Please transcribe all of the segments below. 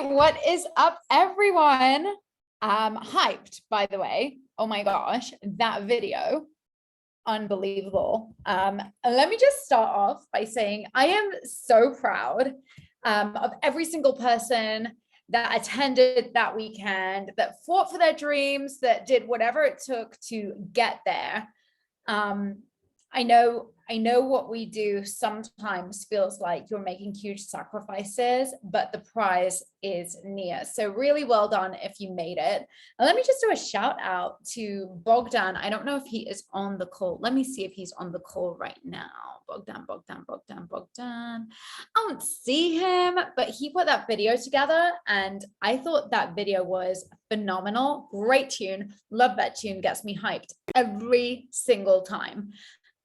What is up, everyone? Hyped, by the way. Oh my gosh, that video, unbelievable. Let me just start off by saying I am so proud of every single person that attended that weekend, that fought for their dreams, that did whatever it took to get there. I know what we do sometimes feels like you're making huge sacrifices, but the prize is near. So really well done if you made it. And let me just do a shout out to Bogdan. I don't know if he is on the call. Let me see if he's on the call right now. Bogdan. I don't see him, but he put that video together and I thought that video was phenomenal. Great tune. Love that tune. Gets me hyped every single time.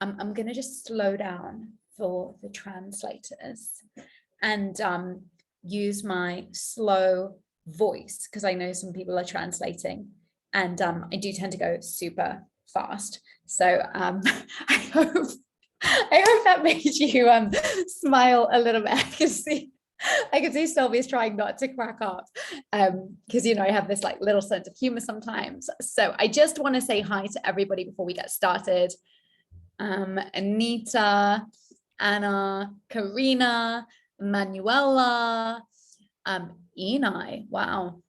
I'm going to just slow down for the translators and use my slow voice because I know some people are translating and I do tend to go super fast. So I hope that made you smile a little bit. I can see Sylvia's trying not to crack up because, I have this like little sense of humor sometimes. So I just want to say hi to everybody before we get started. Anita, Anna, Karina, Manuela, Enai, wow,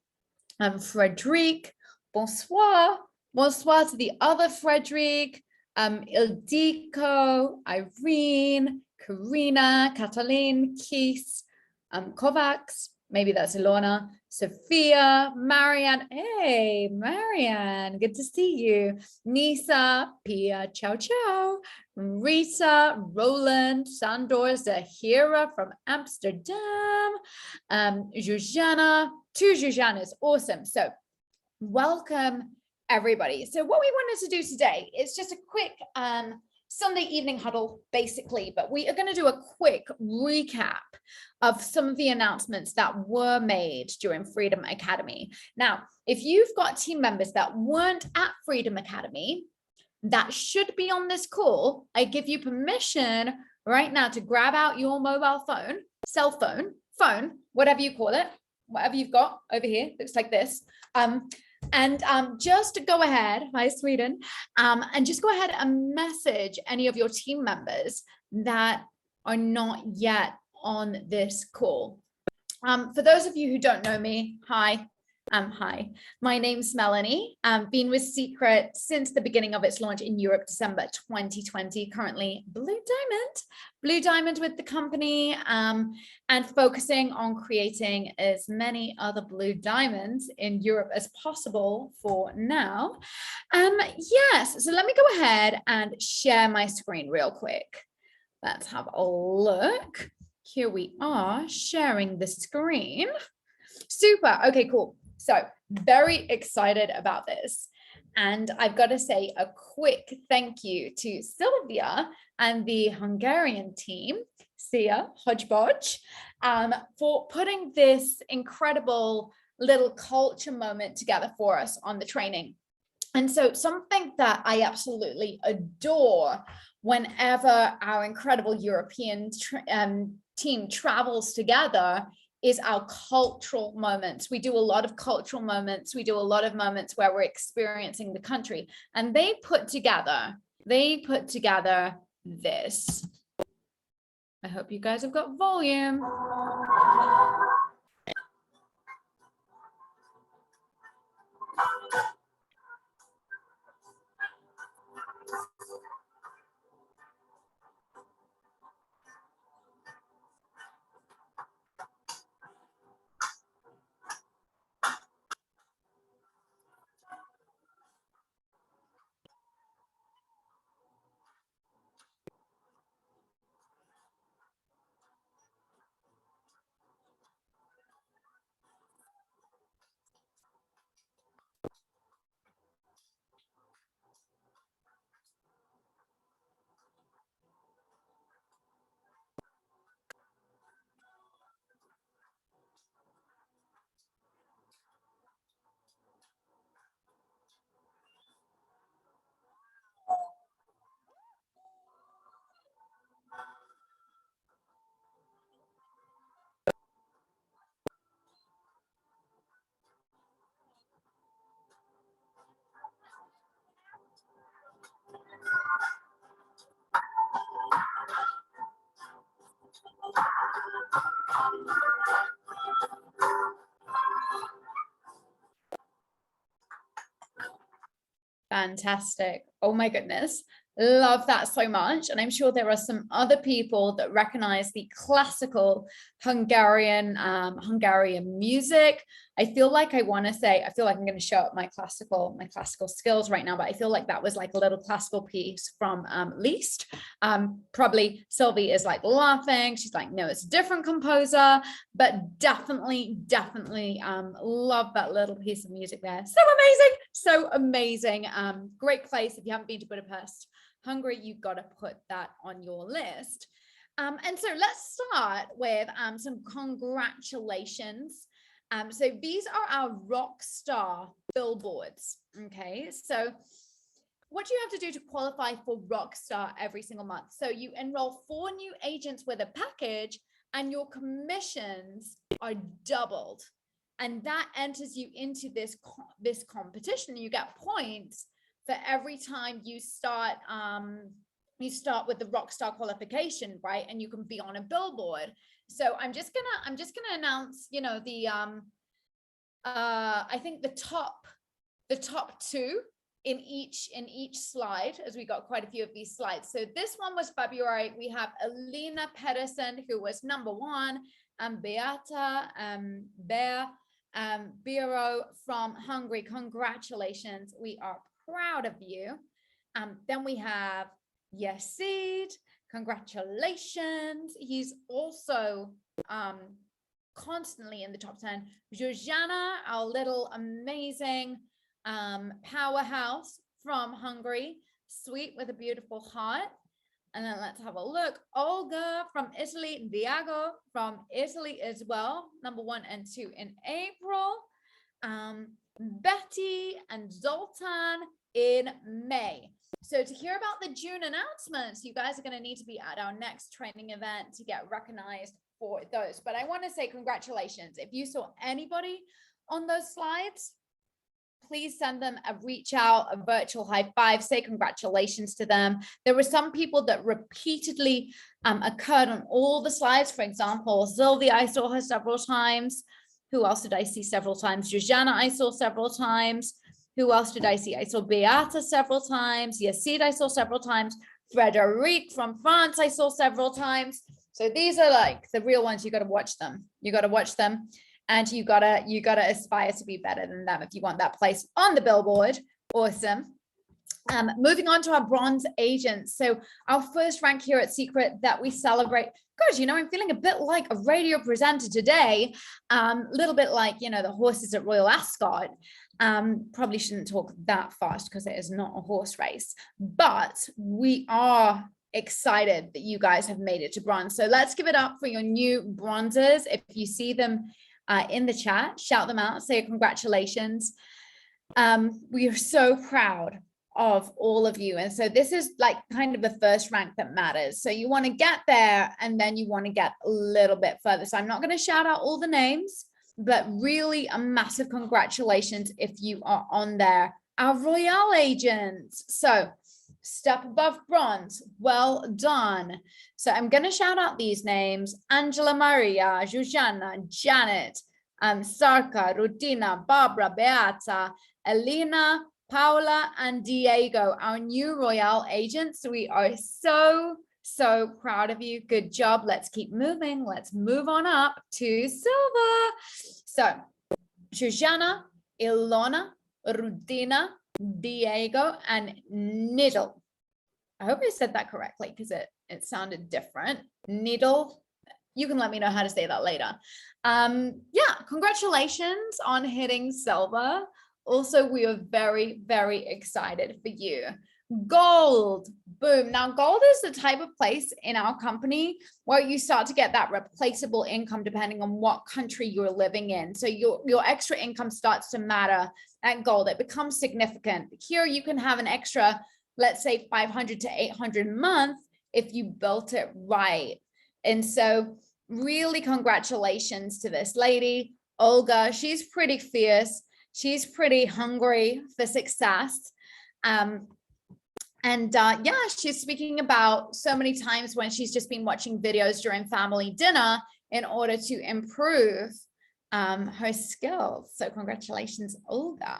Frederic, bonsoir to the other Frederic, Ildiko, Irene, Karina, Catalin, Keith, Kovacs, maybe that's Ilona, Sophia, Marianne. Hey, Marianne, good to see you. Nisa, Pia, ciao. Rita, Roland, Sandor, Zahira from Amsterdam, Jujana, two Jujanas, awesome. So welcome everybody. So what we wanted to do today is just a quick Sunday evening huddle, basically, but we are going to do a quick recap of some of the announcements that were made during Freedom Academy. Now, if you've got team members that weren't at Freedom Academy that should be on this call, I give you permission right now to grab out your mobile phone, cell phone, whatever you call it, whatever you've got over here, looks like this. And just go ahead, hi Sweden, and just go ahead and message any of your team members that are not yet on this call. For those of you who don't know me, hi, my name's Melanie. I've been with Secret since the beginning of its launch in Europe, December 2020, currently Blue Diamond with the company, and focusing on creating as many other Blue Diamonds in Europe as possible for now. Yes, so let me go ahead and share my screen real quick. Let's have a look. Here we are sharing the screen. Super. Okay, cool. So very excited about this. And I've got to say a quick thank you to Sylvia and the Hungarian team, Sia Hodgebodge, for putting this incredible little culture moment together for us on the training. And so something that I absolutely adore whenever our incredible European team travels together is our cultural moments. We do a lot of cultural moments. We do a lot of moments where we're experiencing the country, and they put together this. I hope you guys have got volume. Fantastic. Oh my goodness. Love that so much. And I'm sure there are some other people that recognize the classical Hungarian music. I feel like I want to say, I feel like I'm going to show up my classical skills right now, but I feel like that was like a little classical piece from Liszt. Probably Sylvie is like laughing. She's like, no, it's a different composer, but definitely love that little piece of music there. So amazing. Great place. If you haven't been to Budapest, Hungary, you've got to put that on your list. And so let's start with some congratulations. So these are our rock star billboards. Okay, so what do you have to do to qualify for Rockstar every single month? So you enroll 4 new agents with a package and your commissions are doubled. And that enters you into this competition. You get points for every time you start with the Rockstar qualification, right? And you can be on a billboard. So I'm just gonna announce, you know, the I think the top 2 in each slide, as we got quite a few of these slides. So this one was February. We have Alina Pedersen, who was number 1, and Beata Biro from Hungary. Congratulations. We are proud of you. Then we have Yasid. Congratulations. He's also constantly in the top 10. Zsuzsana, our little amazing powerhouse from Hungary, sweet with a beautiful heart. And then let's have a look. Olga from Italy, Diego from Italy as well, number 1 and 2 in April. Betty and Zoltan in May. So to hear about the June announcements, you guys are going to need to be at our next training event to get recognized for those. But I want to say congratulations. If you saw anybody on those slides, please send them a reach out, a virtual high five, say congratulations to them. There were some people that repeatedly occurred on all the slides. For example, Sylvia, I saw her several times. Who else did I see several times? Zsuzsana, I saw several times. Who else did I see? I saw Beata several times. Yasid, I saw several times. Frederic from France, I saw several times. So these are like the real ones. You got to watch them. You got to watch them. And you gotta aspire to be better than them if you want that place on the billboard. Awesome. Moving on to our bronze agents. So our first rank here at Secret that we celebrate. Gosh, you know, I'm feeling a bit like a radio presenter today. A little bit like, you know, the horses at Royal Ascot. Probably shouldn't talk that fast because it is not a horse race, but we are excited that you guys have made it to bronze. So let's give it up for your new bronzes. If you see them in the chat, shout them out, say congratulations. We are so proud of all of you. And so this is like kind of the first rank that matters. So you want to get there and then you want to get a little bit further. So I'm not going to shout out all the names, but really a massive congratulations if you are on there. Our Royale agents. So step above bronze. Well done. So I'm going to shout out these names: Angela Maria, Zsuzsana, Janet, Sarka, Rutina, Barbara, Beata, Elena, Paula, and Diego, our new Royale agents. We are so proud of you. Good job. Let's keep moving. Let's move on up to silver. So Zsuzsana, Ilona, Rutina, Diego, and Nidal. I hope I said that correctly because it sounded different. Nidal. You can let me know how to say that later. Yeah, congratulations on hitting silver. Also, we are very, very excited for you. Gold, boom. Now, gold is the type of place in our company where you start to get that replaceable income depending on what country you're living in. So your extra income starts to matter at gold. It becomes significant. Here, you can have an extra, let's say 500 to 800 a month if you built it right. And so really congratulations to this lady, Olga. She's pretty fierce. She's pretty hungry for success. Yeah, she's speaking about so many times when she's just been watching videos during family dinner in order to improve her skills. So congratulations, Olga.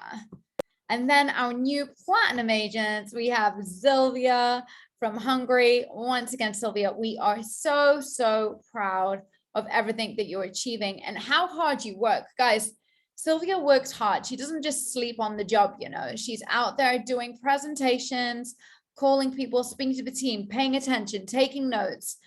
And then our new platinum agents, we have Sylvia from Hungary. Once again, Sylvia, we are so, so proud of everything that you're achieving and how hard you work. Guys, Sylvia works hard. She doesn't just sleep on the job, you know. She's out there doing presentations, calling people, speaking to the team, paying attention, taking notes,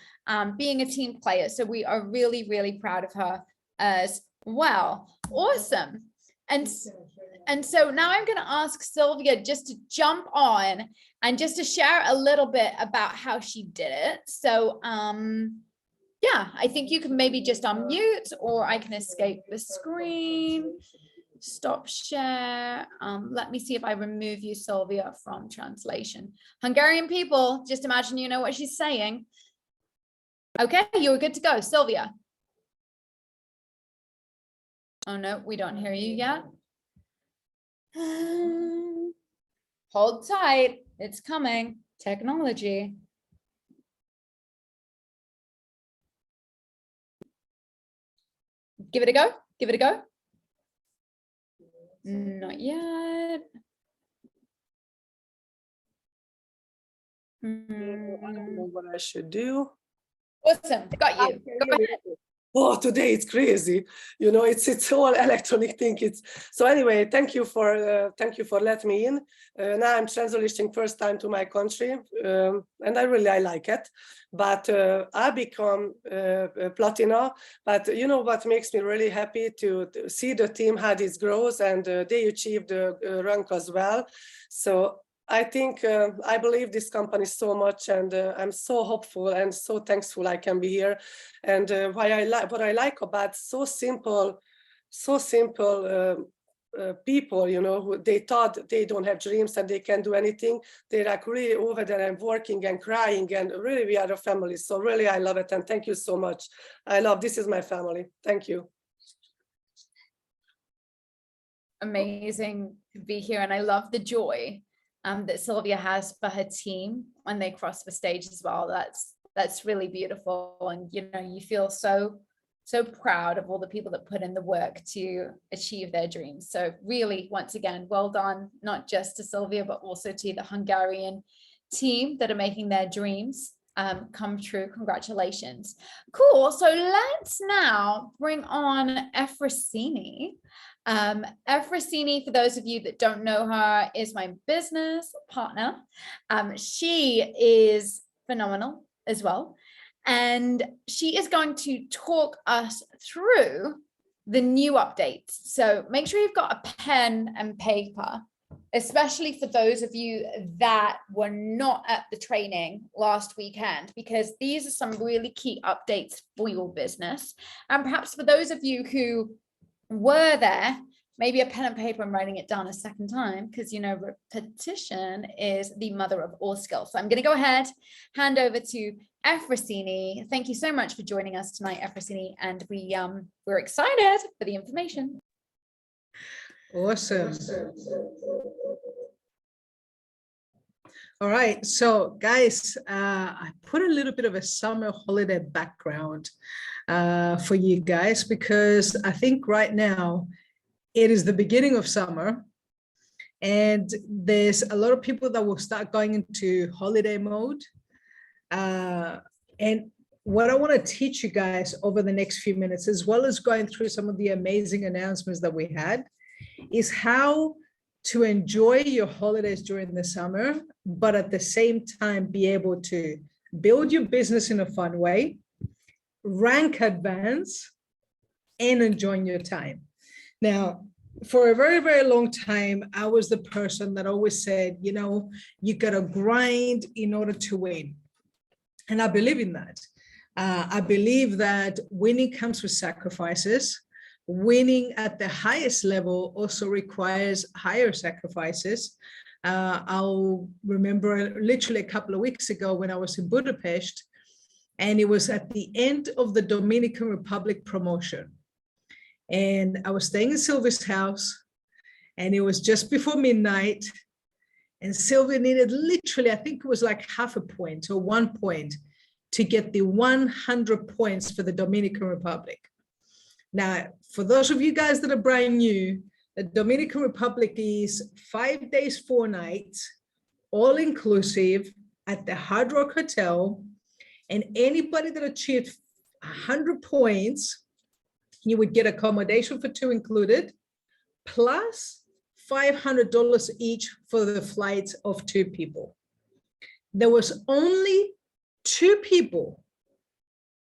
being a team player. So we are really, really proud of her as well. Awesome. And so now I'm going to ask Sylvia just to jump on and just to share a little bit about how she did it. So, yeah, I think you can maybe just unmute, or I can escape the screen, stop share. Let me see if I remove you, Sylvia, from translation. Hungarian people, just imagine you know what she's saying. Okay, you're good to go, Sylvia. Oh no, we don't hear you yet. Hold tight, it's coming. Technology. Give it a go. Give it a go. Not yet. I don't know what I should do. Awesome, got you. Go ahead. Oh, today it's crazy. You know, it's all electronic thing. So anyway, thank you for letting me in. Now I'm transitioning first time to my country, and I like it. But I become platina. But you know what makes me really happy to see the team how this grows, and they achieved the rank as well. So I think I believe this company so much, and I'm so hopeful and so thankful I can be here. And what I like about so simple people, you know, who they thought they don't have dreams and they can do anything. They're like really over there and working and crying, and really we are a family. So really I love it, and thank you so much. This is my family. Thank you. Amazing to be here, and I love the joy that Sylvia has for her team when they cross the stage as well. That's really beautiful, and you know, you feel so proud of all the people that put in the work to achieve their dreams. So really, once again, well done, not just to Sylvia, but also to the Hungarian team that are making their dreams come true. Congratulations. Cool. So let's now bring on Efrosyni. Efrosyni, for those of you that don't know her, is my business partner. She is phenomenal as well, and she is going to talk us through the new updates. So make sure you've got a pen and paper, especially for those of you that were not at the training last weekend, because these are some really key updates for your business. And perhaps for those of you who were there, maybe a pen and paper and writing it down a second time, because you know repetition is the mother of all skills. So I'm going to go ahead, hand over to Efrosyni. Thank you so much for joining us tonight, Efrosyni, and we're excited for the information. Awesome. All right, so guys, I put a little bit of a summer holiday background for you guys, because I think right now it is the beginning of summer, and there's a lot of people that will start going into holiday mode. And what I want to teach you guys over the next few minutes, as well as going through some of the amazing announcements that we had, is how to enjoy your holidays during the summer, but at the same time be able to build your business in a fun way, rank advance, and enjoying your time. Now, for a very, very long time, I was the person that always said, you know, you got to grind in order to win. And I believe in that. I believe that winning comes with sacrifices. Winning at the highest level also requires higher sacrifices. I'll remember literally a couple of weeks ago when I was in Budapest, and it was at the end of the Dominican Republic promotion. And I was staying in Sylvia's house, and it was just before midnight, and Sylvia needed literally, I think it was like half a point or 1 point to get the 100 points for the Dominican Republic. Now, for those of you guys that are brand new, The Dominican Republic is 5 days, 4 nights, all inclusive at the Hard Rock Hotel. And anybody that achieved 100 points, you would get accommodation for 2 included, plus $500 each for the flights of 2 people. There was only 2 people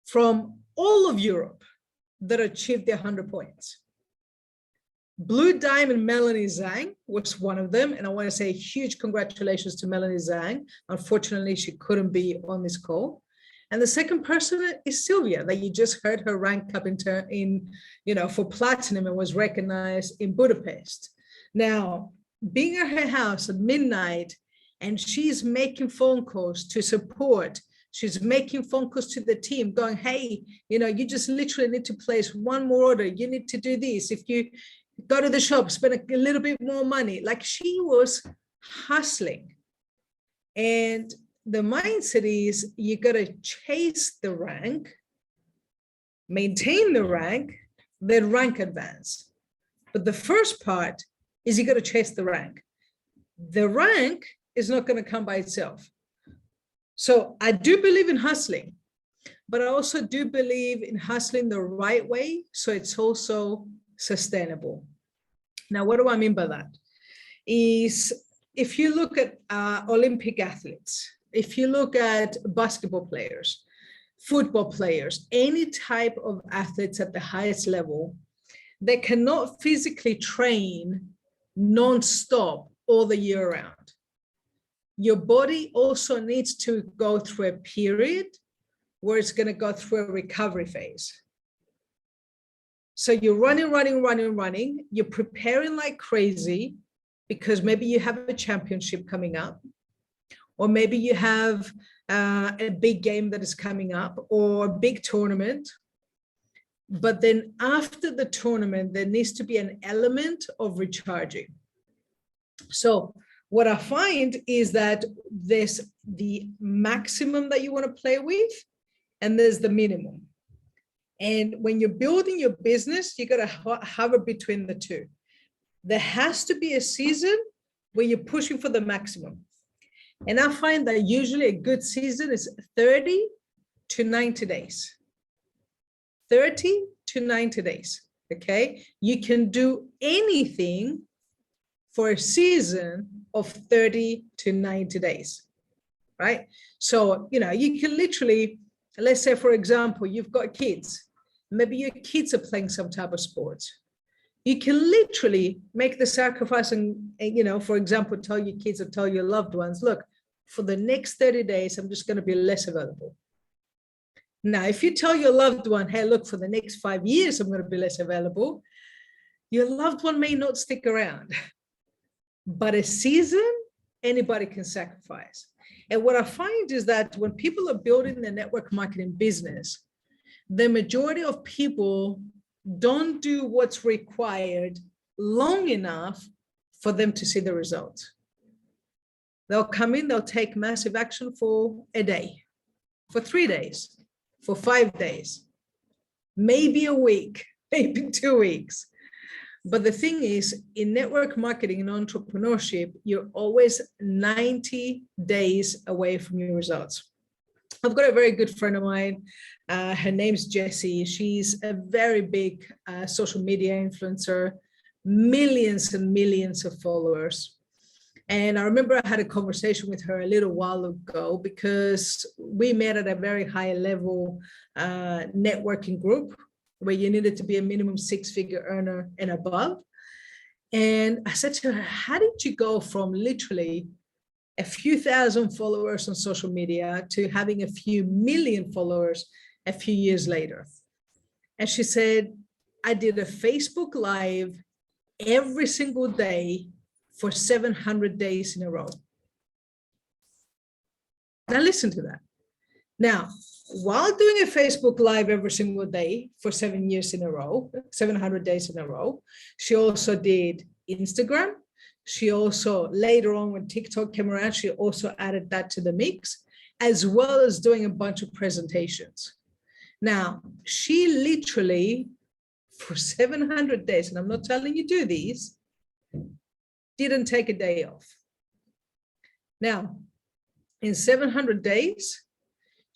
from all of Europe that achieved their 100 points. Blue Diamond Melanie Zhang was one of them. And I want to say huge congratulations to Melanie Zhang. Unfortunately, she couldn't be on this call. And the second person is Sylvia, that you just heard her rank up for platinum and was recognized in Budapest. Now, being at her house at midnight, and she's making phone calls to support. She's making phone calls to the team going, hey, you just literally need to place one more order. You need to do this. If you go to the shop, spend a little bit more money. Like, she was hustling. And the mindset is you got to chase the rank, maintain the rank, then rank advance. But the first part is you got to chase the rank. The rank is not going to come by itself. So I do believe in hustling, but I also do believe in hustling the right way, so it's also sustainable. Now, what do I mean by that? Is if you look at Olympic athletes, if you look at basketball players, football players, any type of athletes at the highest level, they cannot physically train non-stop all the year round. Your body also needs to go through a period where it's going to go through a recovery phase. So you're running, you're preparing like crazy because maybe you have a championship coming up, or maybe you have a big game that is coming up, or a big tournament. But then after the tournament, there needs to be an element of recharging. So what I find is that there's the maximum that you want to play with, and there's the minimum. And when you're building your business, you got to hover between the two. There has to be a season where you're pushing for the maximum. And I find that usually a good season is 30 to 90 days. 30 to 90 days, okay? You can do anything for a season of 30 to 90 days, right? So, you can literally, let's say, for example, you've got kids. Maybe your kids are playing some type of sports. You can literally make the sacrifice and, for example, tell your kids or tell your loved ones, look, for the next 30 days, I'm just going to be less available. Now, if you tell your loved one, hey, look, for the next 5 years, I'm going to be less available, your loved one may not stick around. But a season, anybody can sacrifice. And what I find is that when people are building their network marketing business, the majority of people don't do what's required long enough for them to see the results. They'll come in, they'll take massive action for a day, for 3 days, for 5 days, maybe a week, maybe 2 weeks. But the thing is, in network marketing and entrepreneurship, you're always 90 days away from your results. I've got a very good friend of mine. Her name's Jessie. She's a very big social media influencer, millions and millions of followers. And I remember I had a conversation with her a little while ago because we met at a very high level networking group where you needed to be a minimum 6-figure earner and above. And I said to her, how did you go from literally a few thousand followers on social media to having a few million followers a few years later? And she said, I did a Facebook Live every single day for 700 days in a row. Now listen to that. Now, while doing a Facebook Live every single day for 7 years in a row, 700 days in a row, she also did Instagram. She also, later on when TikTok came around, she also added that to the mix, as well as doing a bunch of presentations. Now, she literally, for 700 days, and I'm not telling you do these, didn't take a day off. Now, in 700 days,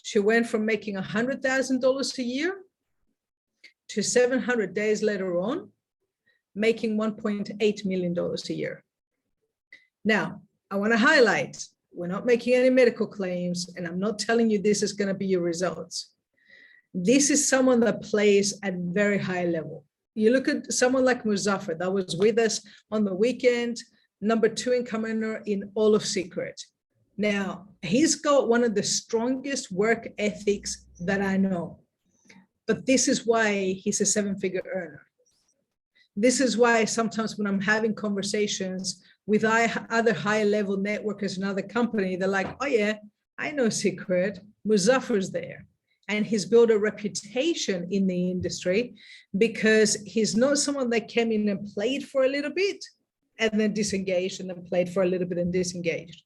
she went from making $100,000 a year to 700 days later on, making $1.8 million a year. Now, I want to highlight, we're not making any medical claims, and I'm not telling you this is going to be your results. This is someone that plays at very high level. You look at someone like Muzaffar that was with us on the weekend, #2 income earner in all of Secret. Now, he's got one of the strongest work ethics that I know, but this is why he's a 7-figure earner. This is why sometimes when I'm having conversations with other high-level networkers in other company, they're like, oh yeah, I know Secret, Muzaffar's there. And he's built a reputation in the industry because he's not someone that came in and played for a little bit and then disengaged and then played for a little bit and disengaged.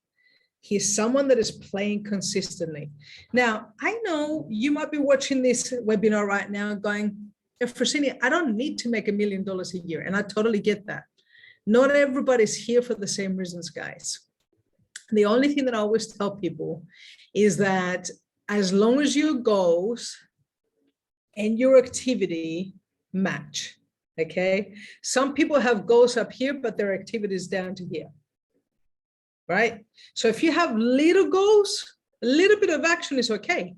He's someone that is playing consistently. Now, I know you might be watching this webinar right now going, Efrosyni, I don't need to make $1 million a year. And I totally get that. Not everybody's here for the same reasons, guys. The only thing that I always tell people is that as long as your goals and your activity match, okay? Some people have goals up here, but their activity is down to here, right? So if you have little goals, a little bit of action is okay.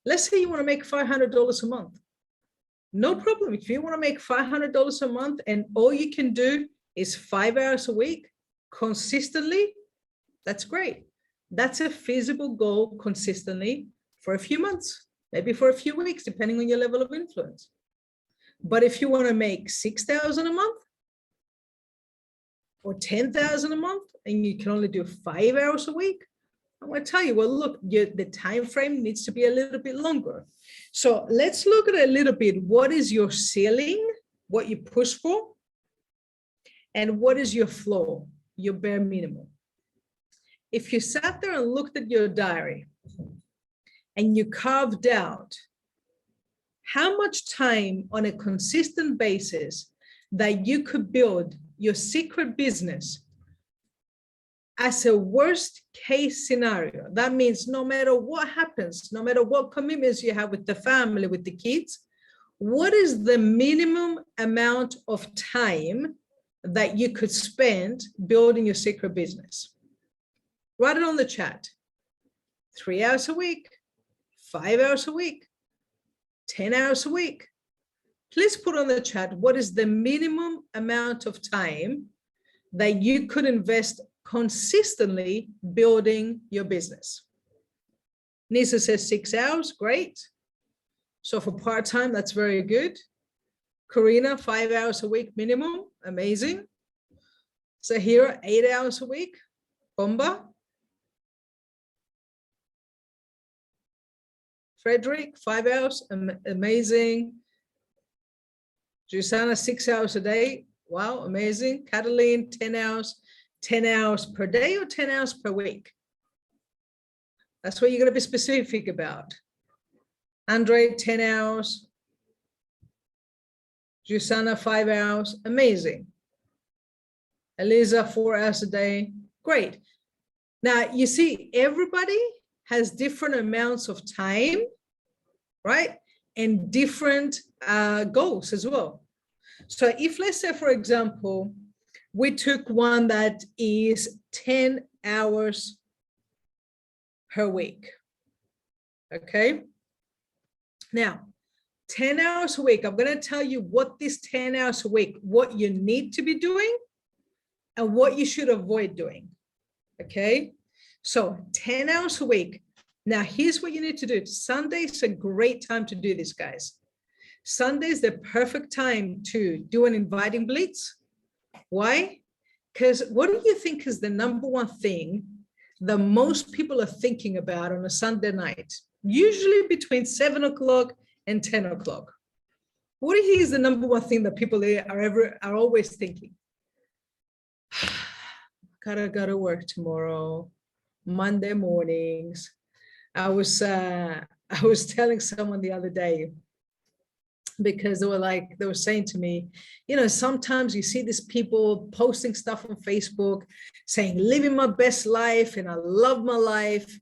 Let's say you want to make $500 a month. No problem. If you want to make $500 a month and all you can do is 5 hours a week consistently, that's great. That's a feasible goal consistently for a few months, maybe for a few weeks, depending on your level of influence. But if you want to make $6,000 a month or $10,000 a month and you can only do 5 hours a week, I'm going to tell you, well, look, the time frame needs to be a little bit longer. So let's look at a little bit. What is your ceiling, what you push for, and what is your floor, your bare minimum? If you sat there and looked at your diary and you carved out how much time on a consistent basis that you could build your secret business as a worst case scenario, that means no matter what happens, no matter what commitments you have with the family, with the kids, what is the minimum amount of time that you could spend building your secret business? Write it on the chat. 3 hours a week, 5 hours a week, 10 hours a week. Please put on the chat, what is the minimum amount of time that you could invest consistently building your business? Nisa says 6 hours, great. So for part-time, that's very good. Karina, 5 hours a week minimum, amazing. Zahira, 8 hours a week, bomba. Frederick, 5 hours, amazing. Jusana, 6 hours a day, wow, amazing. Cataline, 10 hours per day or 10 hours per week? That's what you're going to be specific about. Andre, 10 hours. Jusana, 5 hours, amazing. Eliza, 4 hours a day, great. Now, you see, everybody has different amounts of time, right? And different goals as well. So if, let's say, for example, we took one that is 10 hours per week, okay? Now, 10 hours a week, I'm going to tell you what this 10 hours a week, what you need to be doing and what you should avoid doing, okay? So 10 hours a week. Now, here's what you need to do. Sunday is a great time to do this, guys. Sunday is the perfect time to do an inviting blitz. Why? Because what do you think is the #1 thing that most people are thinking about on a Sunday night? Usually between 7 o'clock and 10 o'clock. What do you think is the #1 thing that people are always thinking? Gotta go to work tomorrow, Monday mornings. I was telling someone the other day, because they were saying to me, sometimes you see these people posting stuff on Facebook saying, living my best life and I love my life.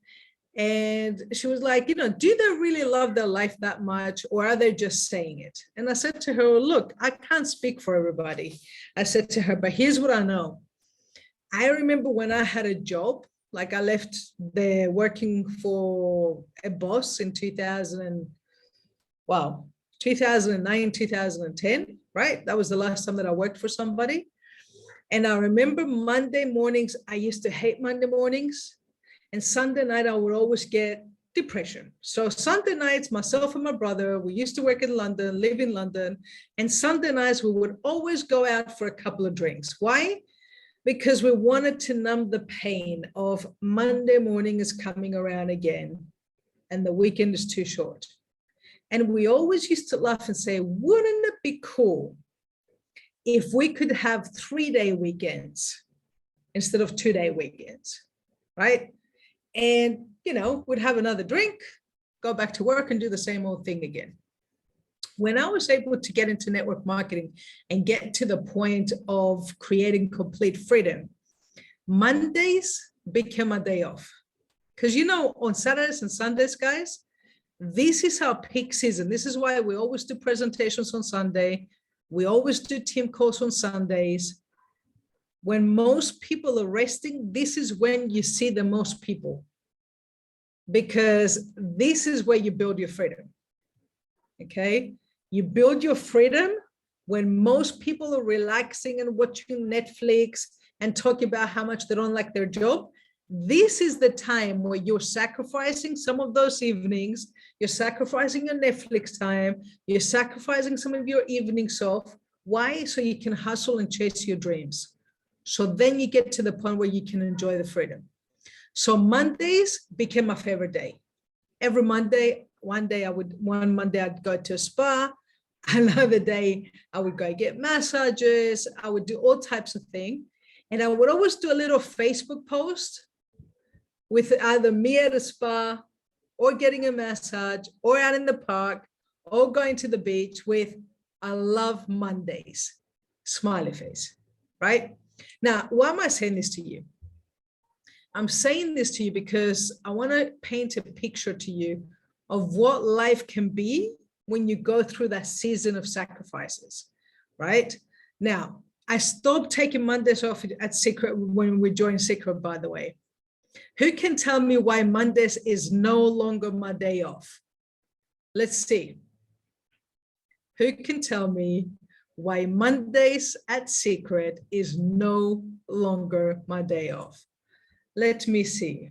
And she was like, do they really love their life that much, or are they just saying it? And I said to her, look, I can't speak for everybody. I said to her, but here's what I know. I remember when I had a job, like I left there working for a boss in 2009, 2010, right? That was the last time that I worked for somebody. And I remember Monday mornings, I used to hate Monday mornings. And Sunday night, I would always get depression. So Sunday nights, myself and my brother, we used to work in London, live in London. And Sunday nights, we would always go out for a couple of drinks. Why? Because we wanted to numb the pain of Monday morning is coming around again and the weekend is too short. And we always used to laugh and say, wouldn't it be cool if we could have 3-day weekends instead of 2-day weekends, right? And, we'd have another drink, go back to work and do the same old thing again. When I was able to get into network marketing and get to the point of creating complete freedom, Mondays became a day off. Because, on Saturdays and Sundays, guys, this is our peak season. This is why we always do presentations on Sunday. We always do team calls on Sundays. When most people are resting, this is when you see the most people, because this is where you build your freedom. Okay. You build your freedom when most people are relaxing and watching Netflix and talking about how much they don't like their job. This is the time where you're sacrificing some of those evenings. You're sacrificing your Netflix time. You're sacrificing some of your evenings off. Why? So you can hustle and chase your dreams. So then you get to the point where you can enjoy the freedom. So Mondays became my favorite day. Every Monday, one Monday I'd go to a spa. Another day I would go get massages. I would do all types of things. And I would always do a little Facebook post with either me at a spa or getting a massage or out in the park or going to the beach with, I love Mondays, smiley face, right? Now, why am I saying this to you? I'm saying this to you because I want to paint a picture to you of what life can be when you go through that season of sacrifices, right? Now, I stopped taking Mondays off at Secret when we joined Secret, by the way. Who can tell me why Mondays is no longer my day off? Let's see. Who can tell me why Mondays at Secret is no longer my day off? Let me see.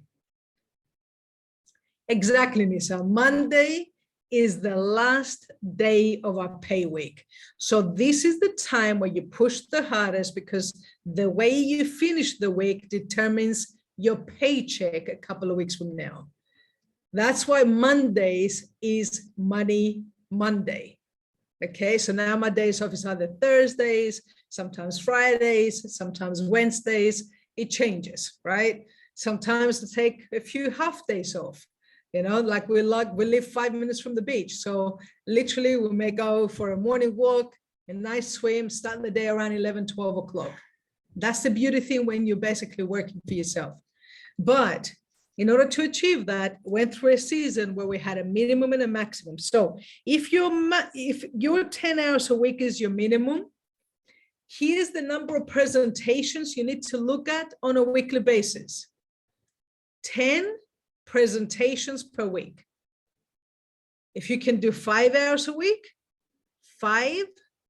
Exactly, Nisa. Monday is the last day of our pay week. So this is the time where you push the hardest, because the way you finish the week determines your paycheck a couple of weeks from now. That's why Mondays is Money Monday. Okay, so now my days off is either Thursdays, sometimes Fridays, sometimes Wednesdays. It changes, right? Sometimes I take a few half days off. Like we live 5 minutes from the beach. So literally we may go for a morning walk, a nice swim, start the day around 11, 12 o'clock. That's the beauty thing when you're basically working for yourself. But in order to achieve that, went through a season where we had a minimum and a maximum. So if your 10 hours a week is your minimum, here's the number of presentations you need to look at on a weekly basis. 10 presentations per week. If you can do 5 hours a week, 5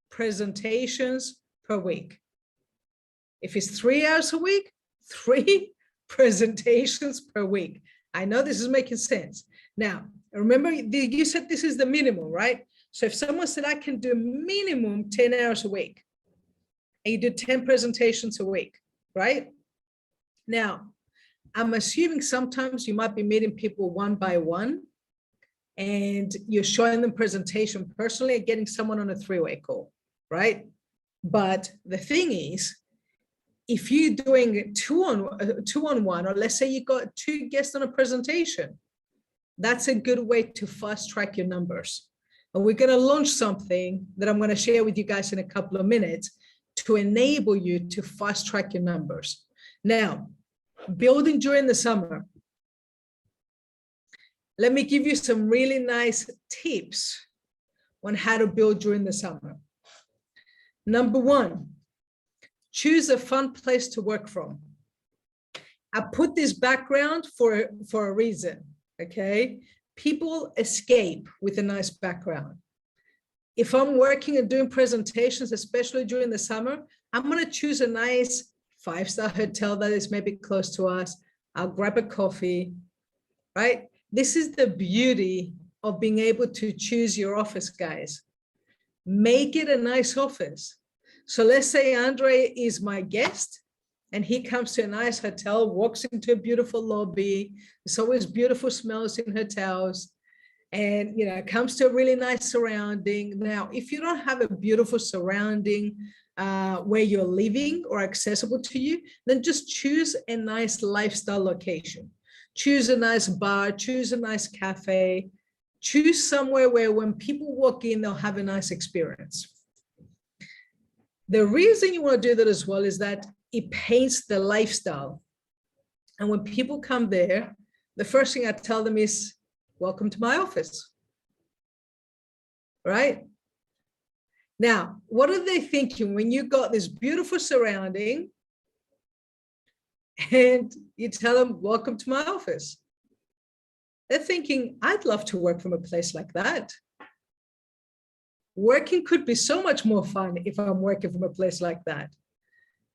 presentations per week. If it's 3 hours a week, 3 presentations per week. I know this is making sense. Now, remember, you said this is the minimum, right? So if someone said, I can do minimum 10 hours a week, and you do 10 presentations a week, right? Now, I'm assuming sometimes you might be meeting people one by one, and you're showing them presentation personally and getting someone on a 3-way call, right? But the thing is, if you're doing two on one, or let's say you got 2 guests on a presentation, that's a good way to fast track your numbers. And we're going to launch something that I'm going to share with you guys in a couple of minutes to enable you to fast track your numbers. Now, building during the summer. Let me give you some really nice tips on how to build during the summer. Number one, choose a fun place to work from. I put this background for a reason, okay? People escape with a nice background. If I'm working and doing presentations, especially during the summer, I'm gonna choose a nice 5-star hotel that is maybe close to us. I'll grab a coffee, right? This is the beauty of being able to choose your office, guys. Make it a nice office. So let's say Andre is my guest and he comes to a nice hotel, walks into a beautiful lobby. There's always beautiful smells in hotels, and comes to a really nice surrounding. Now, if you don't have a beautiful surrounding where you're living or accessible to you, then just choose a nice lifestyle location. Choose a nice bar, choose a nice cafe, choose somewhere where when people walk in, they'll have a nice experience. The reason you want to do that as well is that it paints the lifestyle. And when people come there, the first thing I tell them is, welcome to my office, right? Now, what are they thinking when you got this beautiful surrounding and you tell them, welcome to my office? They're thinking, I'd love to work from a place like that. Working could be so much more fun if I'm working from a place like that.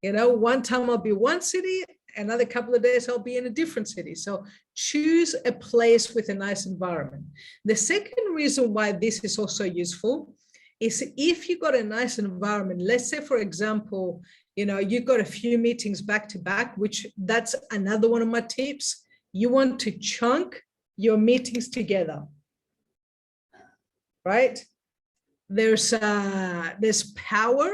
One time I'll be one city, another couple of days I'll be in a different city. So choose a place with a nice environment. The second reason why this is also useful is if you got a nice environment, let's say, for example, you got a few meetings back to back, which that's another one of my tips. You want to chunk your meetings together, right? There's power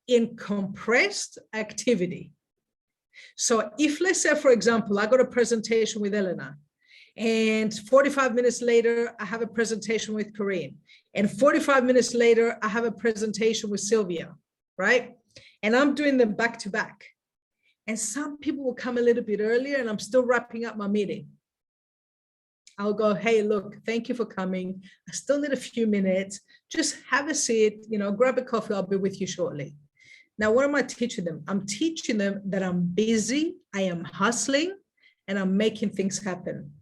in compressed activity. So if, let's say, for example, I got a presentation with Elena, and 45 minutes later, I have a presentation with Corinne, and 45 minutes later, I have a presentation with Sylvia, right? And I'm doing them back to back. And some people will come a little bit earlier and I'm still wrapping up my meeting. I'll go, hey, look, thank you for coming. I still need a few minutes. Just have a seat, grab a coffee. I'll be with you shortly. Now, what am I teaching them? I'm teaching them that I'm busy, I am hustling, and I'm making things happen.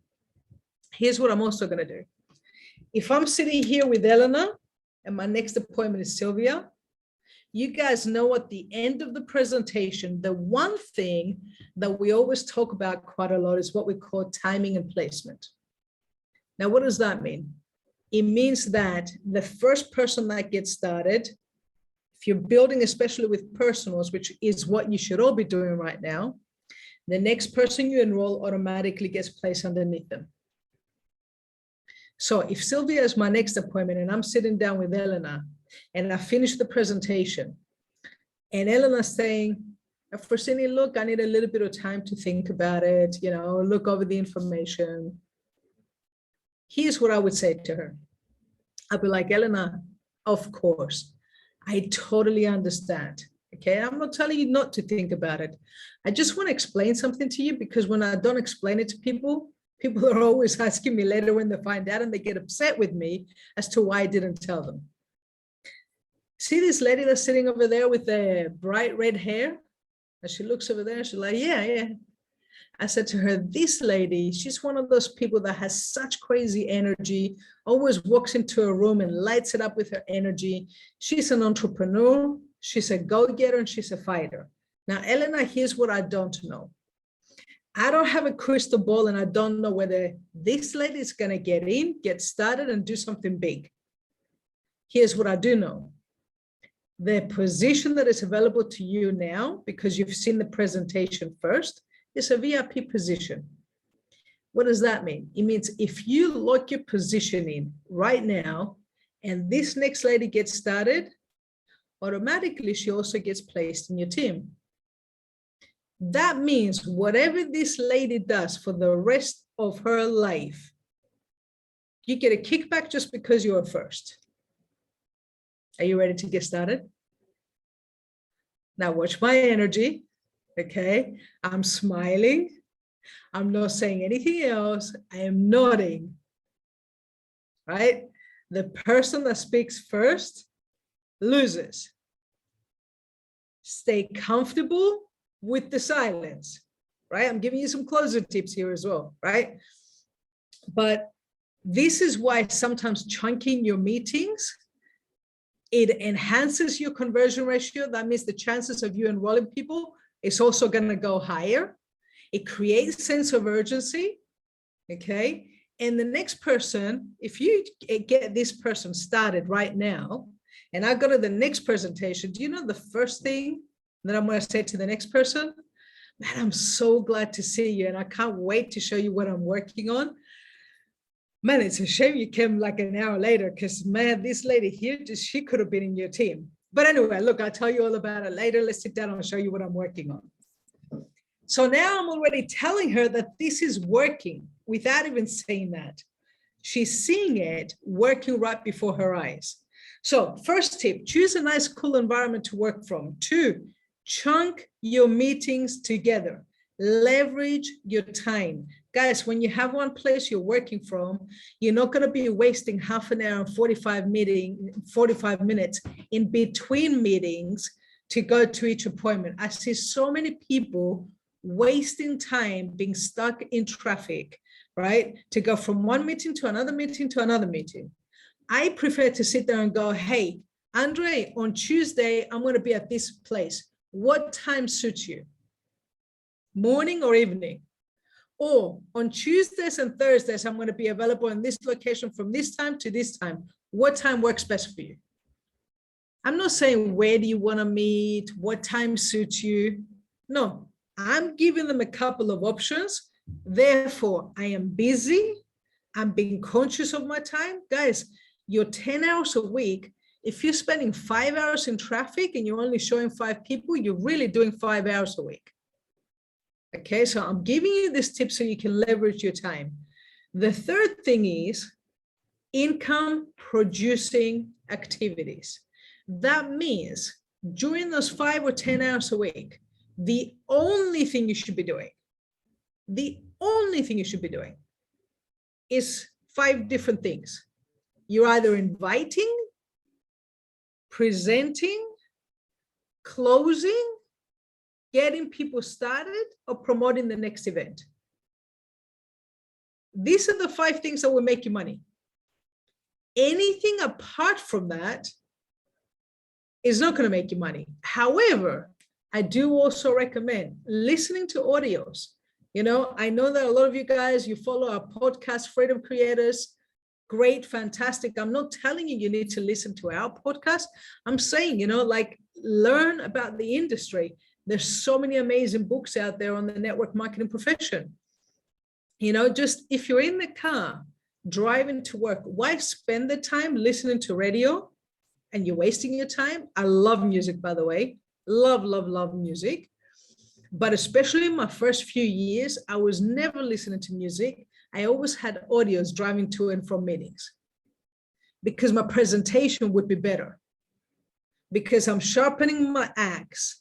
Here's what I'm also going to do. If I'm sitting here with Elena and my next appointment is Sylvia, you guys know at the end of the presentation, the one thing that we always talk about quite a lot is what we call timing and placement. Now, what does that mean? It means that the first person that gets started, if you're building, especially with personals, which is what you should all be doing right now, the next person you enroll automatically gets placed underneath them. So if Sylvia is my next appointment and I'm sitting down with Elena and I finish the presentation and Elena's saying, Efrosyni, look, I need a little bit of time to think about it, look over the information. Here's what I would say to her. I'd be like, Elena, of course, I totally understand. Okay, I'm not telling you not to think about it. I just want to explain something to you, because when I don't explain it to people, people are always asking me later when they find out, and they get upset with me as to why I didn't tell them. See this lady that's sitting over there with the bright red hair? And she looks over there and she's like, yeah. I said to her, this lady, she's one of those people that has such crazy energy, always walks into a room and lights it up with her energy. She's an entrepreneur, she's a go-getter, and she's a fighter. Now, Elena, here's what I don't know. I don't have a crystal ball, and I don't know whether this lady is going to get started and do something big. Here's what I do know. The position that is available to you now, because you've seen the presentation first, is a VIP position. What does that mean? It means if you lock your position in right now, and this next lady gets started, automatically she also gets placed in your team. That means whatever this lady does for the rest of her life, You get a kickback just because you are first. Are you ready to get started? Now watch my energy, okay? I'm smiling. I'm not saying anything else. I am nodding, right? The person that speaks first loses. Stay comfortable with the silence, right? I'm giving you some closer tips here as well, right? But this is why sometimes chunking your meetings, it enhances your conversion ratio. That means the chances of you enrolling people is also going to go higher. It creates a sense of urgency, okay? And the next person, if you get this person started right now, and I go to the next presentation, do you know the first thing that I'm going to say to the next person? Man, I'm so glad to see you, and I can't wait to show you what I'm working on. Man, it's a shame you came like an hour later, because man, this lady here, she could have been in your team. But anyway, look, I'll tell you all about it later. Let's sit down and I'll show you what I'm working on. So now I'm already telling her that this is working without even saying that. She's seeing it working right before her eyes. So first tip, choose a nice, cool environment to work from. 2, chunk your meetings together. Leverage your time. Guys, when you have one place you're working from, you're not going to be wasting half an hour and 45 minutes in between meetings to go to each appointment. I see so many people wasting time being stuck in traffic, right? To go from one meeting to another meeting to another meeting. I prefer to sit there and go, hey, Andre, on Tuesday, I'm going to be at this place. What time suits you? Morning or evening? Or on Tuesdays and Thursdays, I'm going to be available in this location from this time to this time. What time works best for you? I'm not saying where do you want to meet, what time suits you. No, I'm giving them a couple of options. Therefore, I am busy. I'm being conscious of my time. Guys, you're 10 hours a week. If you're spending 5 hours in traffic and you're only showing 5 people, you're really doing 5 hours a week. Okay, so I'm giving you this tip so you can leverage your time. The third thing is income producing activities. That means during those 5 or 10 hours a week, the only thing you should be doing is 5 different things. You're either inviting, presenting, closing, getting people started, or promoting the next event. These are the 5 things that will make you money. Anything apart from that is not going to make you money. However, I do also recommend listening to audios. You know, I know that a lot of you guys, you follow our podcast, Freedom Creators. Great, fantastic. I'm not telling you you need to listen to our podcast. I'm saying, you know, like learn about the industry. There's so many amazing books out there on the network marketing profession. You know, just if you're in the car driving to work, why spend the time listening to radio and you're wasting your time? I love music, by the way. Love, love, love music. But especially in my first few years, I was never listening to music. I always had audios driving to and from meetings because my presentation would be better, because I'm sharpening my axe.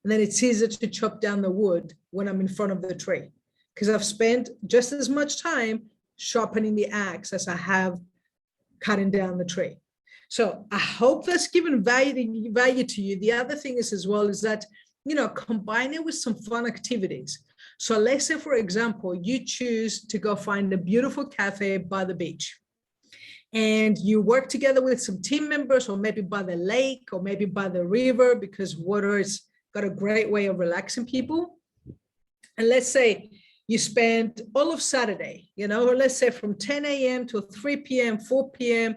And then it's easier to chop down the wood when I'm in front of the tree, because I've spent just as much time sharpening the axe as I have cutting down the tree. So I hope that's given value to you. The other thing is as well is that, you know, combine it with some fun activities. So let's say, for example, you choose to go find a beautiful cafe by the beach, and you work together with some team members, or maybe by the lake, or maybe by the river, because water is got a great way of relaxing people. And let's say you spend all of Saturday, you know, or let's say from 10 a.m. to 3 p.m., 4 p.m.,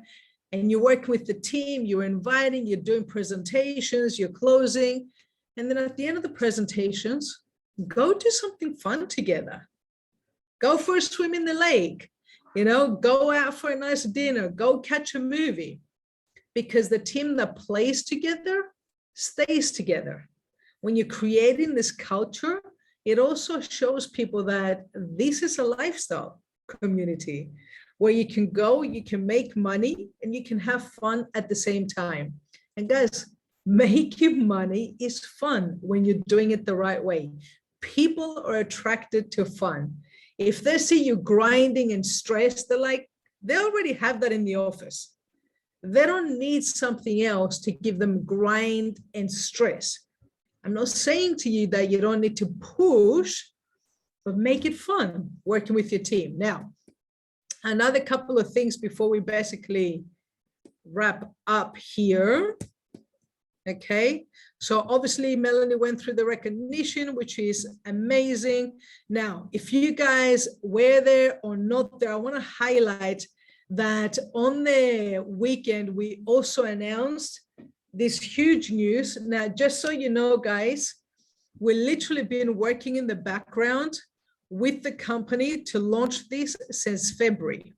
and you work with the team, you're inviting, you're doing presentations, you're closing. And then at the end of the presentations, go do something fun together. Go for a swim in the lake, you know, go out for a nice dinner, go catch a movie, because the team that plays together stays together. When you're creating this culture, it also shows people that this is a lifestyle community. where you can go, you can make money, and you can have fun at the same time. And guys, making money is fun when you're doing it the right way. People are attracted to fun. If they see you grinding and stressed, they're like, they already have that in the office. They don't need something else to give them grind and stress. I'm not saying to you that you don't need to push, but make it fun working with your team. Now, another couple of things before we basically wrap up here. Okay, so obviously Melanie went through the recognition, which is amazing. Now, if you guys were there or not there, I want to highlight that on the weekend, we also announced this huge news. Now, just so you know, guys, we've literally been working in the background with the company to launch this since February.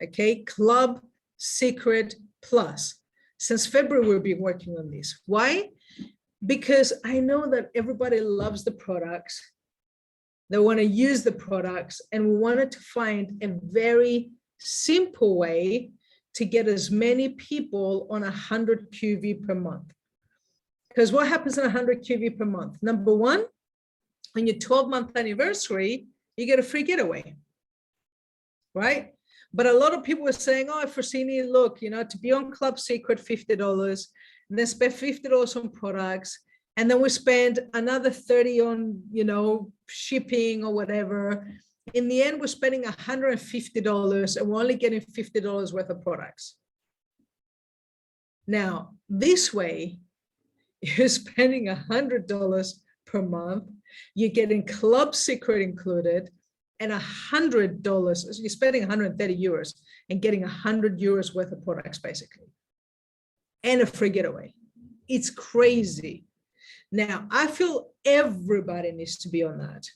Okay, Club Secret Plus. Since February, we've been working on this. Why? Because I know that everybody loves the products. They want to use the products, and we wanted to find a very simple way to get as many people on 100 QV per month. Because what happens in 100 QV per month? Number one, on your 12-month anniversary, you get a free getaway, right? But a lot of people were saying, oh, Efrosyni, look, you know, to be on Club Secret, $50, and then spend $50 on products, and then we spend another $30 on, you know, shipping or whatever. In the end, we're spending $150, and we're only getting $50 worth of products. Now, this way, you're spending $100 per month, you're getting Club Secret included, and $100, so you're spending 130 euros and getting 100 euros worth of products, basically, and a free getaway. It's crazy. Now, I feel everybody needs to be on that.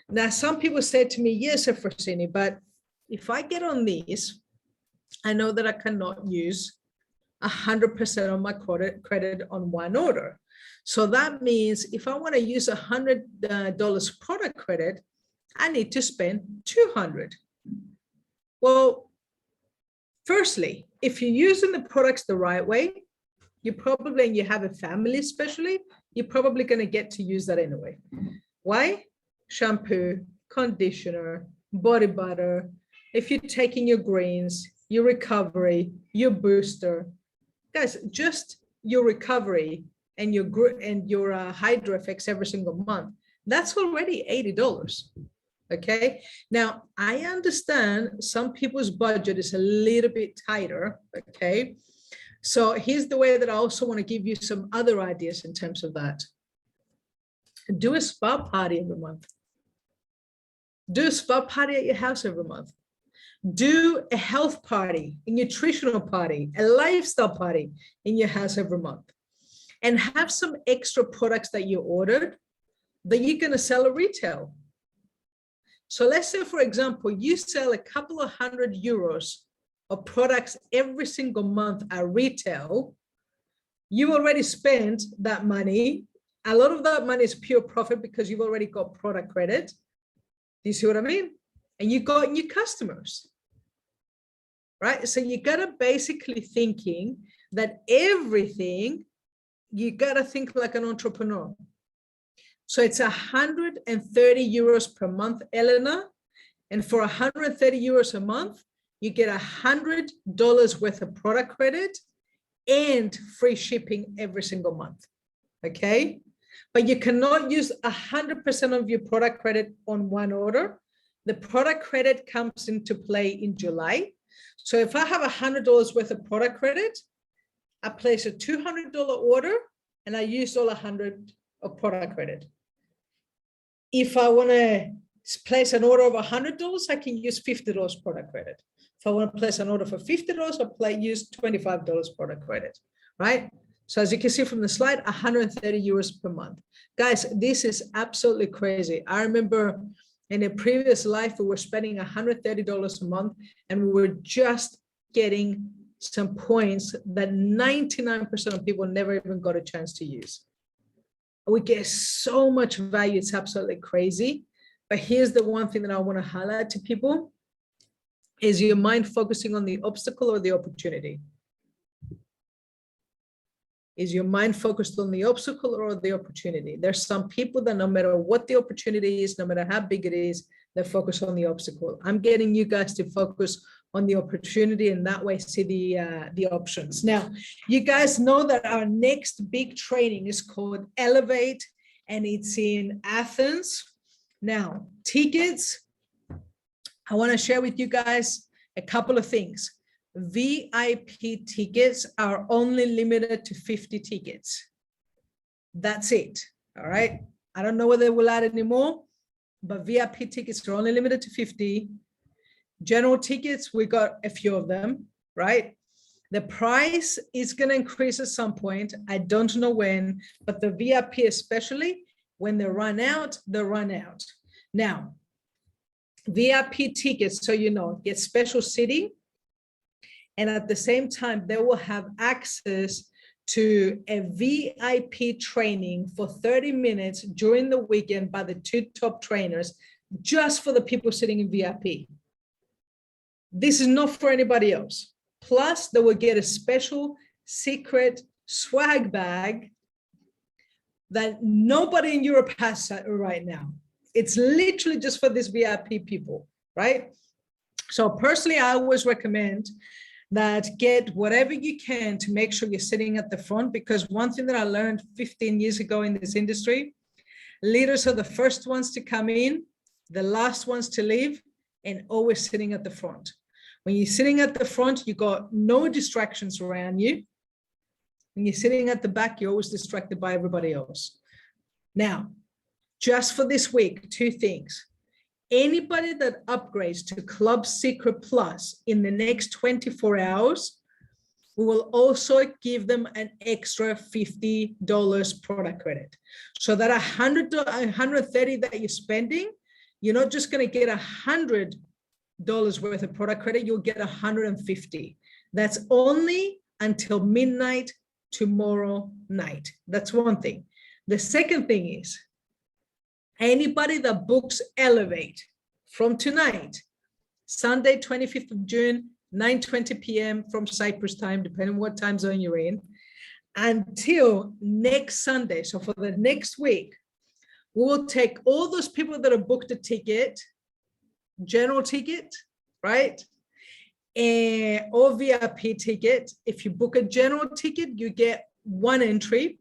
Now, some people said to me, yes, Efrosyni, but if I get on this, I know that I cannot use 100% of my credit on one order. So that means if I want to use $100 product credit, I need to spend 200. Well, firstly, if you're using the products the right way, you probably, and you have a family especially, you're probably going to get to use that anyway. Why? Shampoo, conditioner, body butter. If you're taking your greens, your recovery, your booster, guys, just your recovery and your Hydro Effects every single month, that's already $80. Okay, now I understand some people's budget is a little bit tighter. Okay, so here's the way that I also want to give you some other ideas in terms of that. Do a spa party every month. Do a spa party at your house every month. Do a health party, a nutritional party, a lifestyle party in your house every month. And have some extra products that you ordered that you're going to sell at retail. So let's say, for example, you sell a couple of €100 of products every single month at retail. You already spent that money. A lot of that money is pure profit because you've already got product credit. Do you see what I mean? And you got new customers, right? So you got to basically thinking that everything, you got to think like an entrepreneur. So it's 130 euros per month, Elena. And for 130 euros a month, you get $100 worth of product credit and free shipping every single month. Okay. But you cannot use 100% of your product credit on one order. The product credit comes into play in July. So if I have $100 worth of product credit, I place a $200 order and I use all 100 of product credit. If I want to place an order of $100, I can use $50 product credit. If I want to place an order for $50, I'll use $25 product credit, right? So as you can see from the slide, 130 euros per month. Guys, this is absolutely crazy. I remember in a previous life, we were spending $130 a month and we were just getting some points that 99% of people never even got a chance to use. We get so much value, it's absolutely crazy. But here's the one thing that I want to highlight to people. Is your mind focusing on the obstacle or the opportunity? Is your mind focused on the obstacle or the opportunity? There's some people that no matter what the opportunity is, no matter how big it is, they focus on the obstacle. I'm getting you guys to focus on the opportunity and that way see the options. Now, you guys know that our next big training is called Elevate and it's in Athens. Now, tickets, I want to share with you guys a couple of things. VIP tickets are only limited to 50 tickets. That's it. All right. I don't know whether they will add any more, but VIP tickets are only limited to 50. General tickets, we got a few of them, right? The price is going to increase at some point. I don't know when, but the VIP especially, when they run out, they run out. Now, VIP tickets, so you know, get special seating. And at the same time, they will have access to a VIP training for 30 minutes during the weekend by the 2 top trainers, just for the people sitting in VIP. This is not for anybody else. Plus, they will get a special secret swag bag that nobody in Europe has right now. It's literally just for these VIP people, right? So personally, I always recommend that get whatever you can to make sure you're sitting at the front, because one thing that I learned 15 years ago in this industry, leaders are the first ones to come in, the last ones to leave, and always sitting at the front. When you're sitting at the front, you got no distractions around you. When you're sitting at the back, you're always distracted by everybody else. Now, just for this week, 2 things. Anybody that upgrades to Club Secret Plus in the next 24 hours, we will also give them an extra $50 product credit. So that $130 that you're spending, you're not just going to get $100 worth of product credit, you'll get $150. That's only until midnight tomorrow night. That's one thing. The second thing is, anybody that books Elevate from tonight, Sunday, 25th of June, 9:20 p.m. from Cyprus time, depending on what time zone you're in, until next Sunday. So for the next week, we will take all those people that have booked a ticket, general ticket, right? Or VIP ticket. If you book a general ticket, you get 1 entry.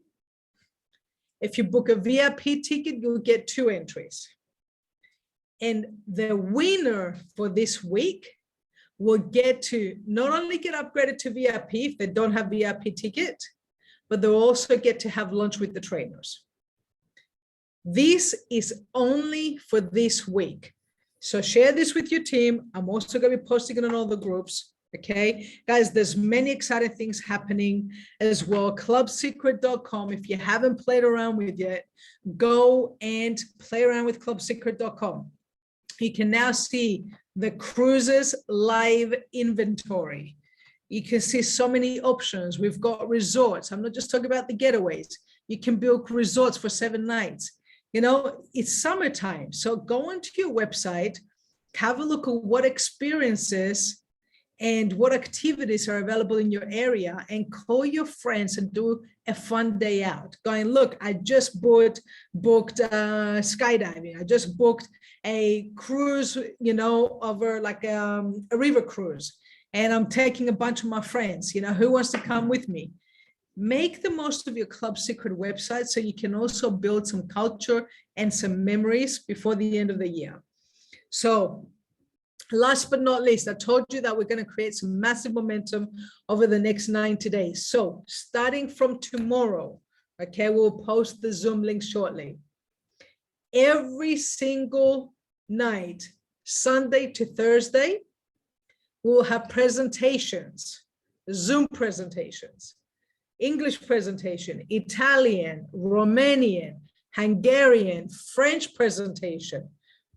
If you book a VIP ticket, you'll get 2 entries. And the winner for this week will get to not only get upgraded to VIP if they don't have VIP ticket, but they'll also get to have lunch with the trainers. This is only for this week. So share this with your team. I'm also going to be posting it on all the groups. Okay, guys, there's many exciting things happening as well. Clubsecret.com. If you haven't played around with yet, go and play around with clubsecret.com. You can now see the cruises live inventory. You can see so many options. We've got resorts. I'm not just talking about the getaways. You can book resorts for 7 nights. You know, it's summertime. So go onto your website, have a look at what experiences and what activities are available in your area, and call your friends and do a fun day out. Going, look, I just booked skydiving. I just booked a cruise, you know, over like a river cruise, and I'm taking a bunch of my friends. You know, who wants to come with me? Make the most of your Club Secret website so you can also build some culture and some memories before the end of the year. So last but not least, I told you that we're going to create some massive momentum over the next 90 days. So starting from tomorrow, okay, we'll post the Zoom link shortly. Every single night, Sunday to Thursday, we'll have presentations, Zoom presentations, English presentation, Italian, Romanian, Hungarian, French presentation.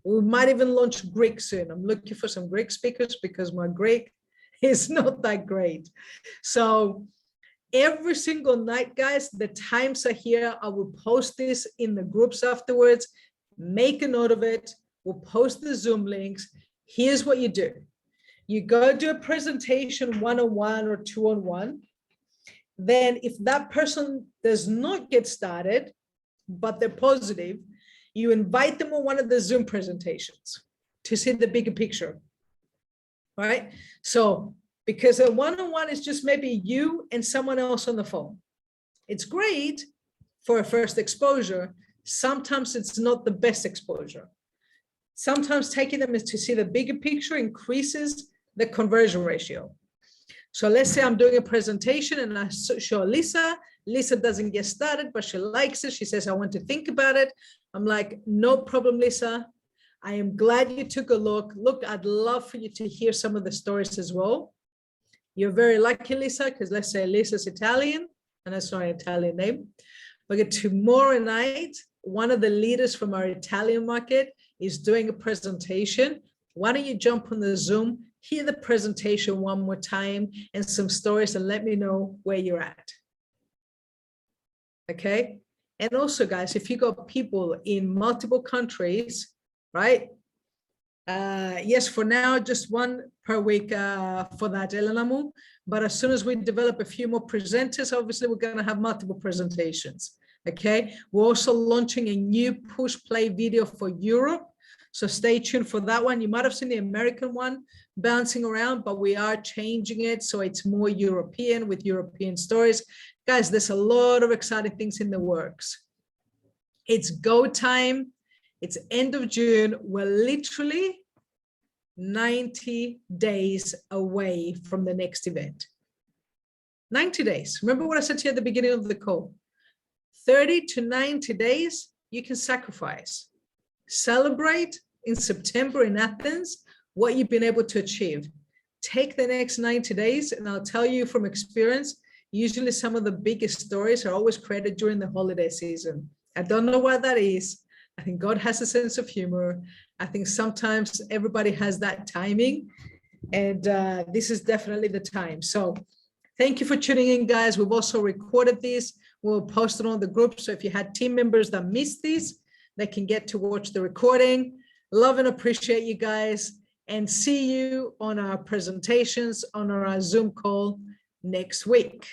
We might even launch Greek soon. I'm looking for some Greek speakers because my Greek is not that great. So every single night, guys, the times are here. I will post this in the groups afterwards. Make a note of it. We'll post the Zoom links. Here's what you do. You go do a presentation one-on-one or two-on-one. Then if that person does not get started, but they're positive, you invite them on one of the Zoom presentations to see the bigger picture, right? So because a one-on-one is just maybe you and someone else on the phone. It's great for a first exposure. Sometimes it's not the best exposure. Sometimes taking them to see the bigger picture increases the conversion ratio. So let's say I'm doing a presentation and I show Lisa. Lisa doesn't get started, but she likes it. She says, I want to think about it. I'm like, no problem, Lisa. I am glad you took a look. Look, I'd love for you to hear some of the stories as well. You're very lucky, Lisa, because let's say Lisa's Italian, and that's not an Italian name. But tomorrow night, one of the leaders from our Italian market is doing a presentation. Why don't you jump on the Zoom, hear the presentation one more time and some stories, and let me know where you're at. Okay. And also, guys, if you got people in multiple countries, right? Yes, for now, just one per week for that, Elenamu. But as soon as we develop a few more presenters, obviously we're going to have multiple presentations. Okay. We're also launching a new push play video for Europe. So stay tuned for that one. You might have seen the American one bouncing around, but we are changing it so it's more European with European stories. Guys, there's a lot of exciting things in the works. It's go time. It's end of June. We're literally 90 days away from the next event. 90 days. Remember what I said to you at the beginning of the call? 30 to 90 days, you can sacrifice. Celebrate in September in Athens what you've been able to achieve. Take the next 90 days, and I'll tell you from experience, usually some of the biggest stories are always created during the holiday season. I don't know why that is. I think God has a sense of humor. I think sometimes everybody has that timing, and this is definitely the time. So thank you for tuning in, guys. We've also recorded this. We'll post it on the group. So if you had team members that missed this, they can get to watch the recording. Love and appreciate you guys, and see you on our presentations on our Zoom call next week.